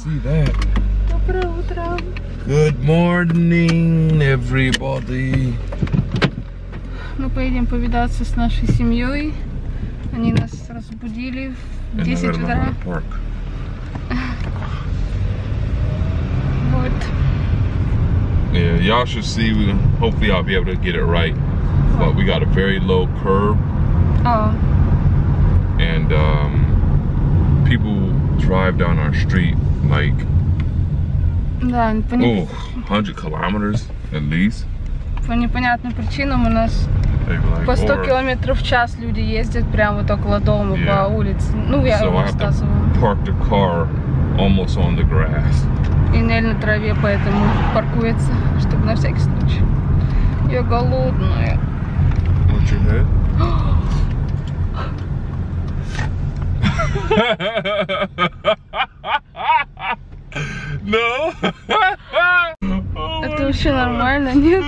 see that. Доброе утро. Good morning, everybody. Мы поедем повидаться с нашей семьей. Они нас разбудили в 10 утра. Вот. Yeah, y'all should see. Hopefully, I'll be able to get it right. But we got a very low curb. Oh. And people drive down our street like Да, 100 kilometers at least. По непонятным причинам у нас Like, по 100 километров в час люди ездят прямо вот около дома, по улице. Ну, я so I have to park the car almost on the grass. И Нель на траве, поэтому паркуется, чтобы на всякий случай. Я голодная. What's your head? No. Это вообще нормально, нет?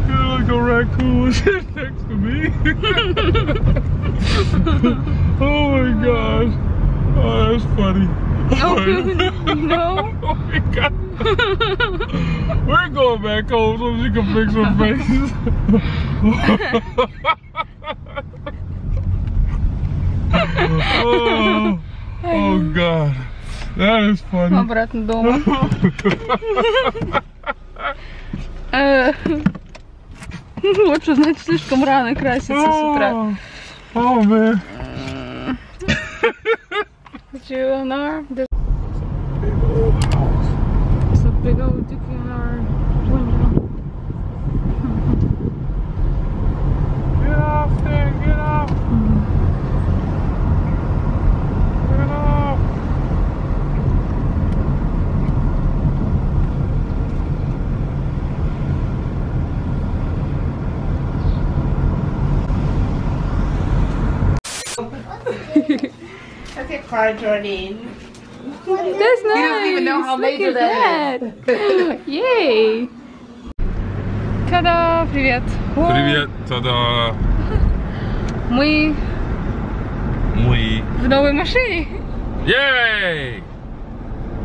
You're like a raccoon sitting next to me. Oh my gosh. Oh, that's funny. No. No. Oh my god. We're going back home so she can fix her faces. Oh god. That is funny. Обратно дома. Вот что значит слишком рано краситься с утра. Oh man. It's a Big old house. It's a big old dick in our window. Get off there, get off. Get off. Okay, car Jordan. That's nice. You don't even know how major that is. Yay! Та-да! Привет! Привет, та-да! Мы в новой машине. Yay!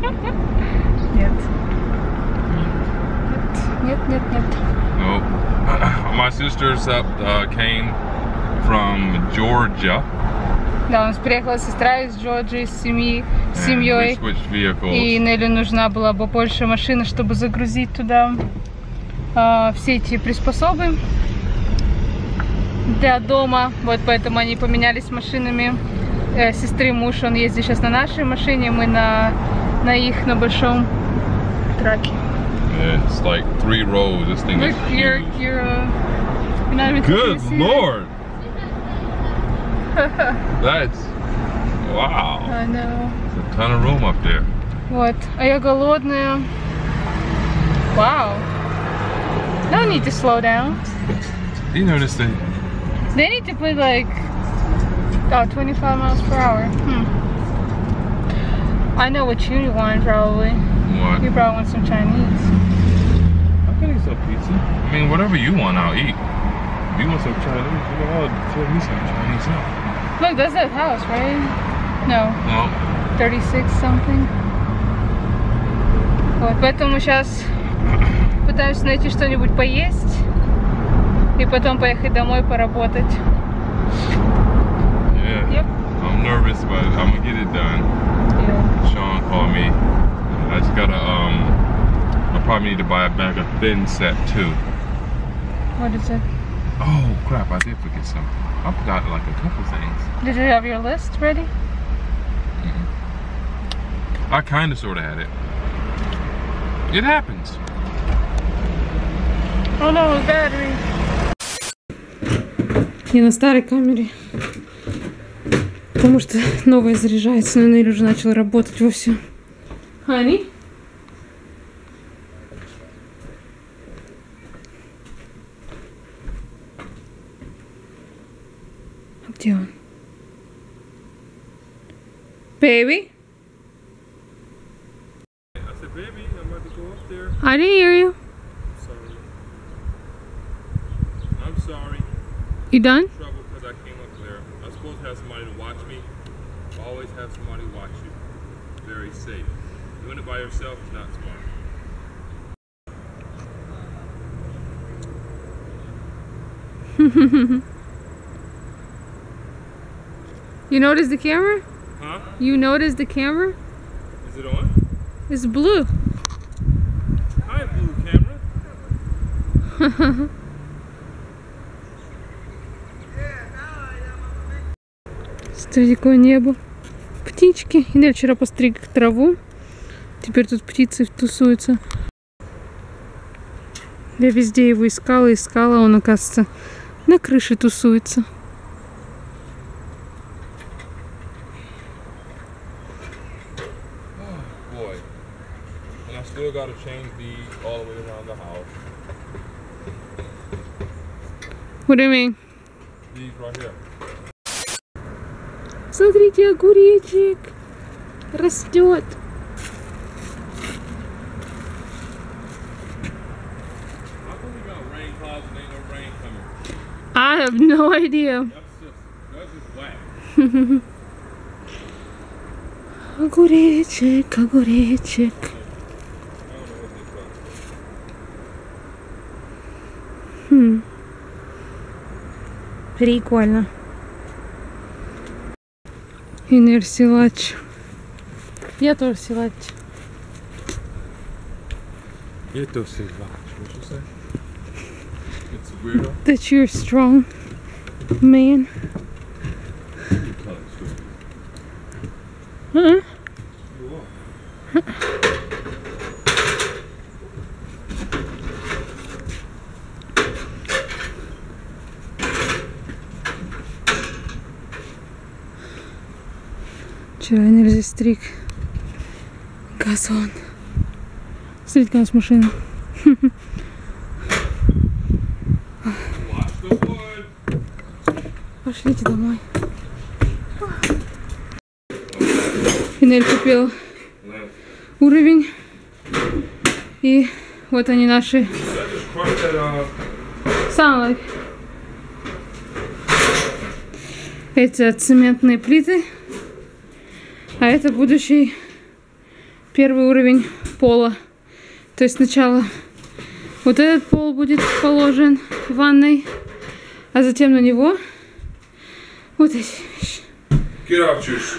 Нет. Нет. No. My sisters came from Georgia. Да, у нас приехала сестра из Джорджии с семьей. И Нелли нужна была бы больше машины, чтобы загрузить туда все эти приспособы для дома. Вот поэтому они поменялись машинами. Сестры муж, он ездит сейчас на нашей машине, мы на их, на большом траке. Yeah, it's like 3 rows. This thing is huge. You're not even Good Lord! That's wow. I know. There's a ton of room up there. Вот, а я голодная. Wow. No need to slow down. You know this thing. They need to put like 25 miles per hour. I know what you want probably. What? You probably want some Chinese. I can eat some pizza. I mean, whatever you want, I'll eat. If you want some Chinese, you know, I'll tell me some Chinese now. Look, that's that house, right? No. No. 36 something. Вот, поэтому сейчас пытаемся найти что-нибудь поесть и потом поехать домой поработать. Yeah. Yep. I'm nervous, but I'm gonna get it done. Yeah. Sean called me. I just gotta I probably need to buy a bag of thin set too. What is it? Oh crap, I did forget something. I forgot like a couple things. Did you have your list ready? I kinda sorta had it. It happens. Oh no, it's battery. Я на старой камере, потому что новая заряжается, но Нелли уже начала работать вовсю. Honey? Где он? Baby? I said, baby, I'm about to go up there. I didn't hear you. Sorry. I'm sorry. You done? Trouble because I came up there. I was supposed to have somebody to watch me. Always have somebody watch you. Very safe. Doing it by yourself is not smart. You notice the camera? Huh? You notice the camera? Is it on? It's blue. Hi, blue camera. Смотрите, какое небо. Птички. Я вчера постриг траву. Теперь тут птицы тусуются. Я везде его искала. Он, оказывается, на крыше тусуется. Still got to change these all the way around the house. What do you mean? These right here. Смотрите, огуречек растет. How come we got rain clouds and ain't no rain coming? I have no idea. That's just whack. Огуречек, огуречек. Прикольно. Инер силач. Я тоже силач. You do say what you say? It's weirdo. That you're strong man. Huh? Вчера нельзя стриг газон. Смотрите, у нас машина. Пошлите домой. Финель купил уровень. И вот они наши. Sound like. Эти цементные плиты. А это будущий первый уровень пола. То есть сначала вот этот пол будет положен в ванной, а затем на него вот эти вещи.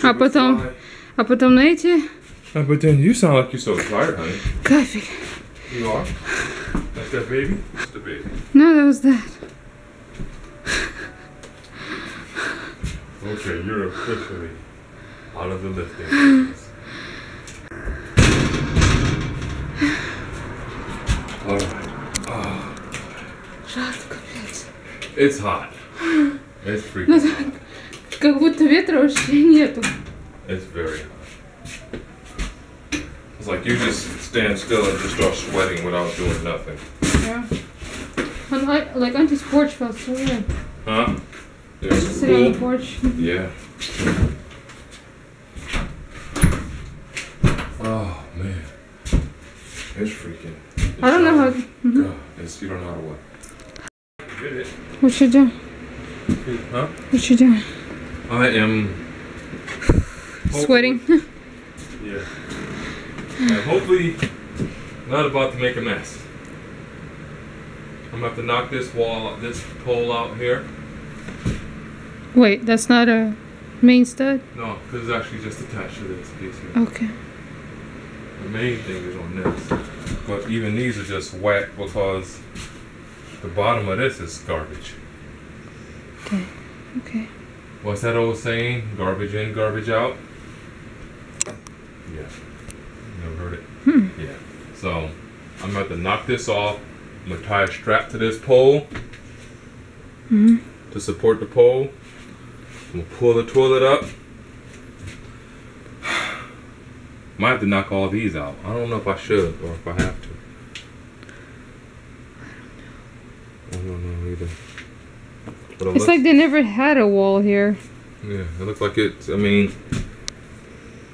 А потом на эти. But then you sound like you're so tired, honey. Кафель. You are? That's that baby? That's the baby. No, that was that. Okay, you're officially out of the lifting. Alright. Oh. It's hot. It's freaking hot. Как будто ветра вообще нету. It's very hot. It's like you just stand still and just start sweating without doing nothing. Yeah. Like Auntie's porch felt so good. Huh? There's a sitting on the porch. Yeah. Oh man, it's freaking. I don't know how. God, you don't know how to what. Get it. What you doing? Huh? What you doing? I am sweating. Yeah. I'm hopefully not about to make a mess. I'm gonna have to knock this pole out here. Wait, that's not a main stud? No, because it's actually just attached to this piece here. Okay. The main thing is on this. But even these are just wet because the bottom of this is garbage. Okay. Okay. What's that old saying? Garbage in, garbage out? Yeah. Never heard it? Yeah. So I'm about to knock this off. I'm gonna tie a strap to this pole to support the pole. I'm gonna pull the toilet up. Might have to knock all these out. I don't know if I should or if I have to. I don't know either. But it's like they never had a wall here. Yeah, it looks like it's. I mean,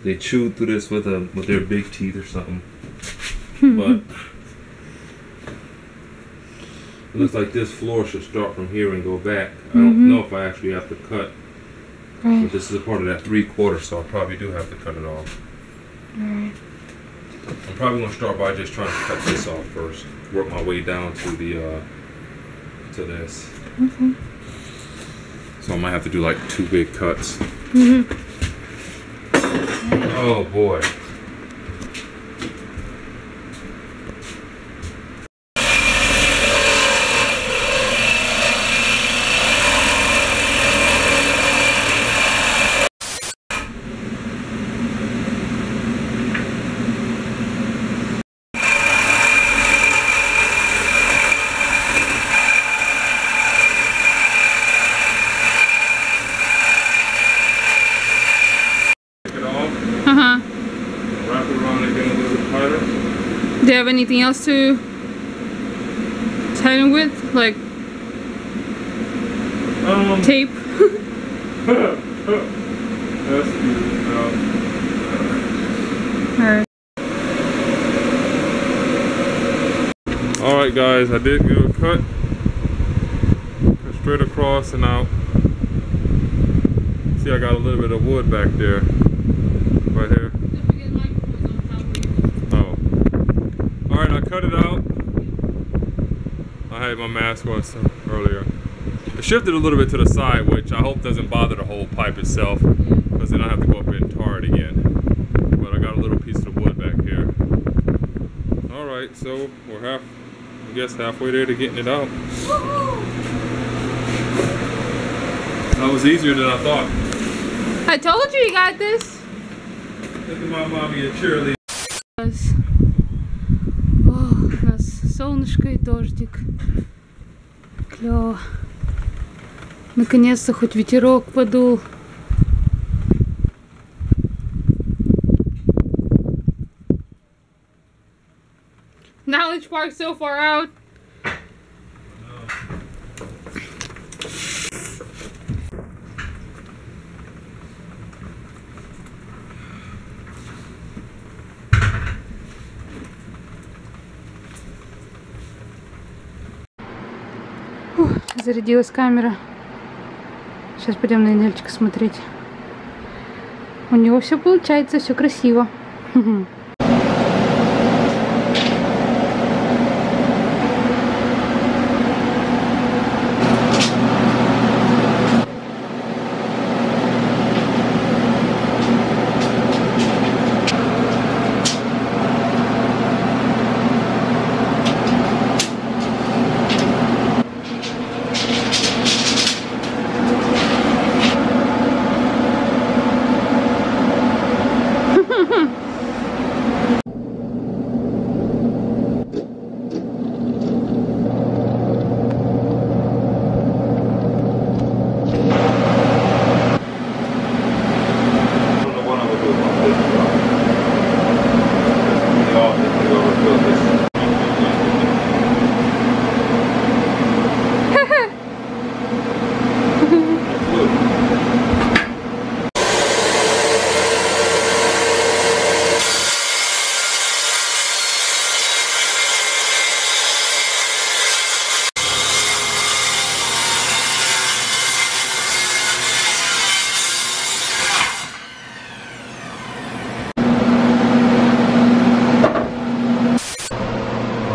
they chewed through this with their big teeth or something. But it looks like this floor should start from here and go back. I don't know if I actually have to cut Right. But this is a part of that 3/4, so I probably do have to cut it off. Alright. I'm probably gonna start by just trying to cut this off first. Work my way down to the to this. Okay. So I might have to do like 2 big cuts. Mm-hmm. Oh boy. Do you have anything else to tighten with? Like tape? That's Alright. Alright guys, I did do a cut. Straight across and out. See, I got a little bit of wood back there. Right here. Oh. Alright, I cut it out. I had my mask on earlier. I shifted a little bit to the side, which I hope doesn't bother the whole pipe itself, because then I have to go up and tar it again. But I got a little piece of wood back here. Alright, so we're I guess halfway there to getting it out. That was easier than I thought. I told you got this. Look at my mommy a cheerleader. О, у нас солнышко и дождик. Клево. Наконец-то хоть ветерок подул. Knowledge Park so far out. Зарядилась камера. Сейчас пойдем на Нельчика смотреть. У него все получается, все красиво.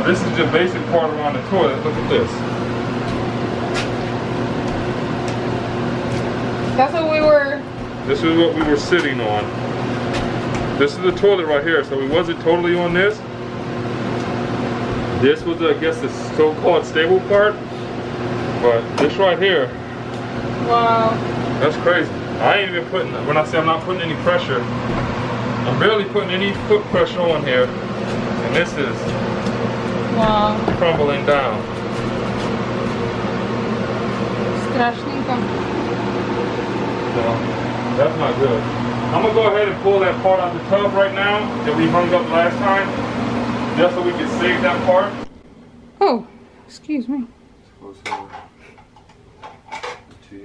This is the basic part around the toilet. Look at this. That's what we were. This is what we were sitting on. This is the toilet right here. So we wasn't totally on this. This was, I guess, the so-called stable part. But this right here. Wow. That's crazy. I ain't even putting, when I say I'm not putting any pressure, I'm barely putting any foot pressure on here. And this is crumbling down. Страшненько. So, that's not good. I'm gonna go ahead and pull that part out the tub right now that we hung up last time, just so we can save that part. Oh, excuse me.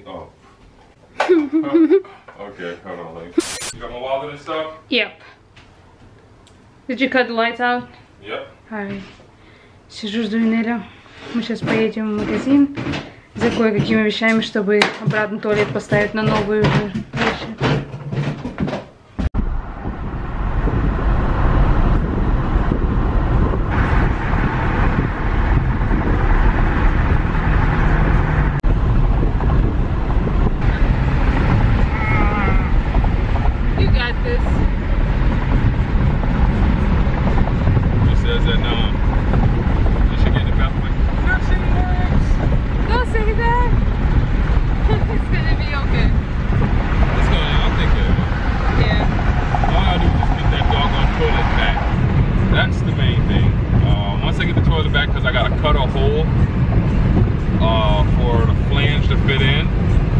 Oh. Okay, hold on. You got my wallet and stuff? Yep. Did you cut the lights out? Yep. Alright. Сижу, жду Неля. Мы сейчас поедем в магазин. за кое-какими вещами, чтобы обратно туалет поставить на новые уже вещи.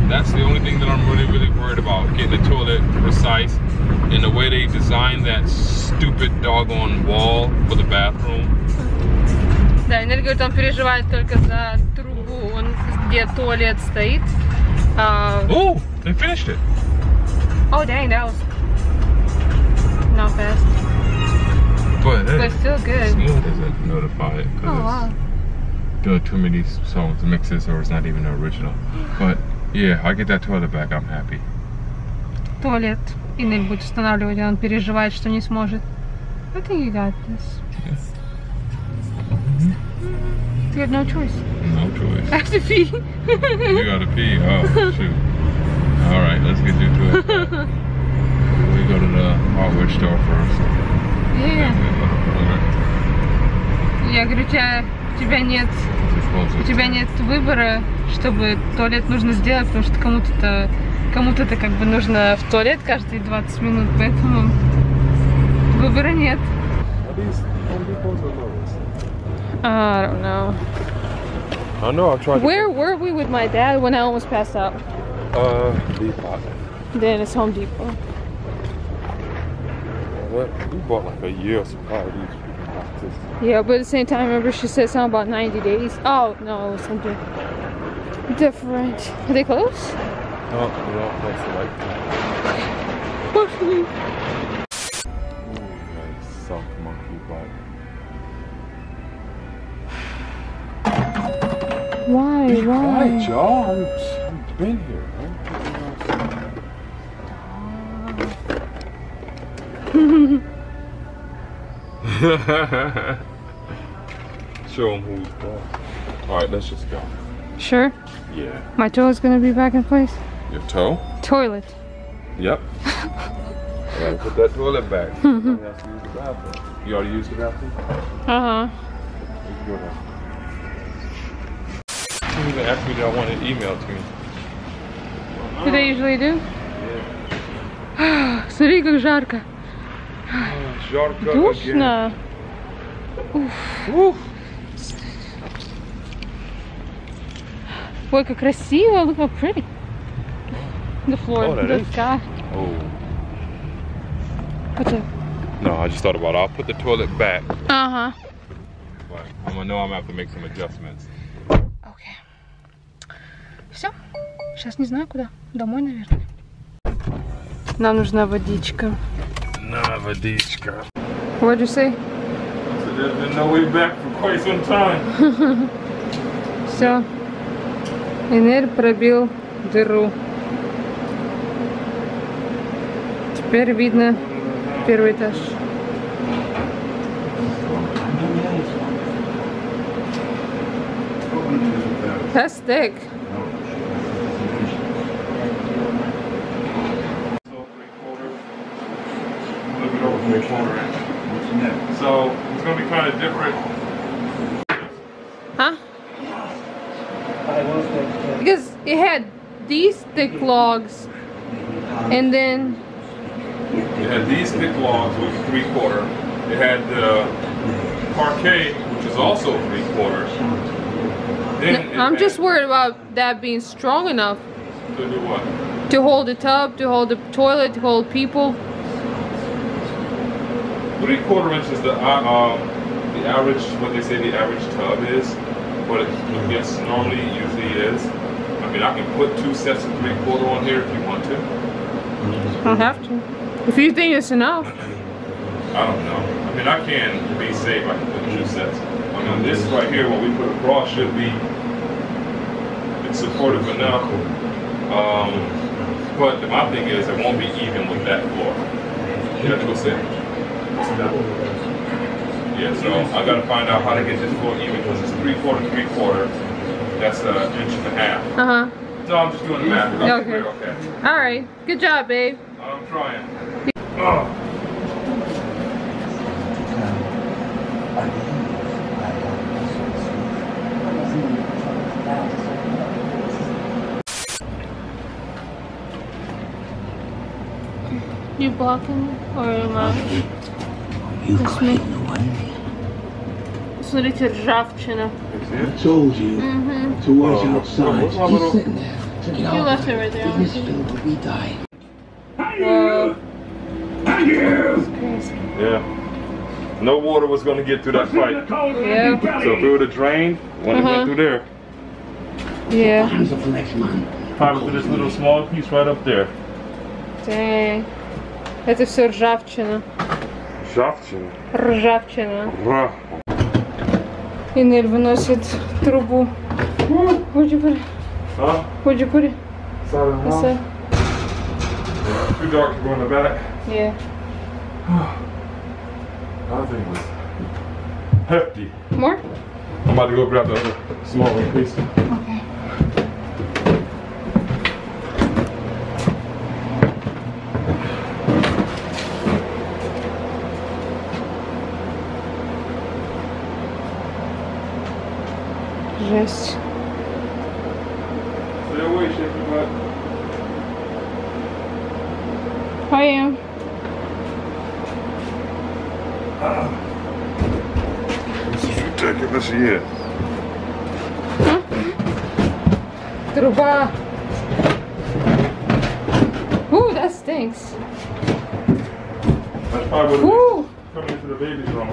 That's the only thing that I'm really worried about. Getting the toilet precise and the way they designed that stupid doggone wall for the bathroom. Да, Энель говорит, он переживает только за трубу, где туалет стоит. Oh, they finished it. Oh dang, that was not fast. But still good. Smooth as a notified. Oh wow. Doing too many songs mixes or it's not even the original. But yeah, I get that toilet back, I'm happy. Туалет Энель будет устанавливать, он переживает, что не сможет. I think you got this. Yes. You have no choice. No choice. I have to pee. You gotta pee? Oh, shoot. Alright, let's get you to it. We go to the hardware store first. Yeah. Я говорю, у тебя нет выбора, чтобы туалет нужно сделать, потому что кому-то как бы нужно в туалет каждые 20 минут, поэтому выбора нет. I don't know. I know, I've tried. Where were we with my dad when I almost passed out? Depot. Then it's Home Depot. What? We bought like a year supply of these boxes. Yeah, but at the same time, remember she said something about 90 days? Oh, no, it was something different. Are they close? No, they're all close to like that. Okay. Soft monkey butt. Why? Be quiet, y'all. I've been here, right? Show them who's boss. Alright, let's just go. Sure? Yeah. My toilet's gonna be back in place? Your toe? Toilet. Yep. I gotta put that toilet back. You have to use the bathroom. You already used the bathroom? Uh-huh. You can go now. They asked me that I wanted email to me. Do they usually do? Yeah. Смотри, как жарко. Жарко. Душно. Уф. Ой, как красиво. Look how pretty. The floor, Oh, that the is. sky. Oh. What's up? No, I just thought about it. I'll put the toilet back. Uh-huh. But I'm gonna know I'm gonna have to make some adjustments. Окей. Все. Сейчас не знаю куда. Домой, наверное. Нам нужна водичка. Nah, водичка. What'd you say? So there's been no way back for quite some time. Все. Энель пробил дыру. Теперь видно первый этаж. That's thick. So it's gonna be kind of different. Huh? Because it had these thick logs, and then It had these thick logs, which was 3/4. It had the parquet, which is also 3/4. Then I'm just worried about that being strong enough to do what? to hold the tub, to hold the toilet, to hold people. 3/4 inch is the average, what they say the average tub is, but yes, normally it usually is. I mean, I can put 2 sets of 3/4 on here if you want to. I don't have to. If you think it's enough. I don't know. I mean, I can be safe. I can put 2 sets. I mean, this right here, what we put across should be, it's supportive enough. But my thing is, it won't be even with that floor. Yeah, go sit. Yeah, so I gotta find out how to get this floor even because it's 3/4. That's an 1.5 inches. So I'm just doing the math. Okay. Okay. All right. Good job, babe. I'm trying. Oh. You blocking me or am I? You got in the way. Смотрите, ржавчина. I told you to watch outside. He's sitting there. Check it out. You left it right there. This bill will be dying. Whoa. That's crazy. Yeah. No water was gonna get through that pipe. Yeah. So if it would have drained, when it went through there, Yeah. Hands up for next month. probably to this little small piece right up there. Dang. Это все ржавчина. Ржавчина. Ржавчина. Ра. И Нель выносит трубу. Would you put it? Huh? Would you put it? Side of the This house. side? Too dark to go in the back. Yeah. That thing was hefty. More? I'm about to go grab the other smaller piece. Okay. Жесть. Stay away, shake your butt. I am. This is ridiculous, yeah. Труба. Ooh, that stinks. That's probably what Ooh. coming into the baby's room.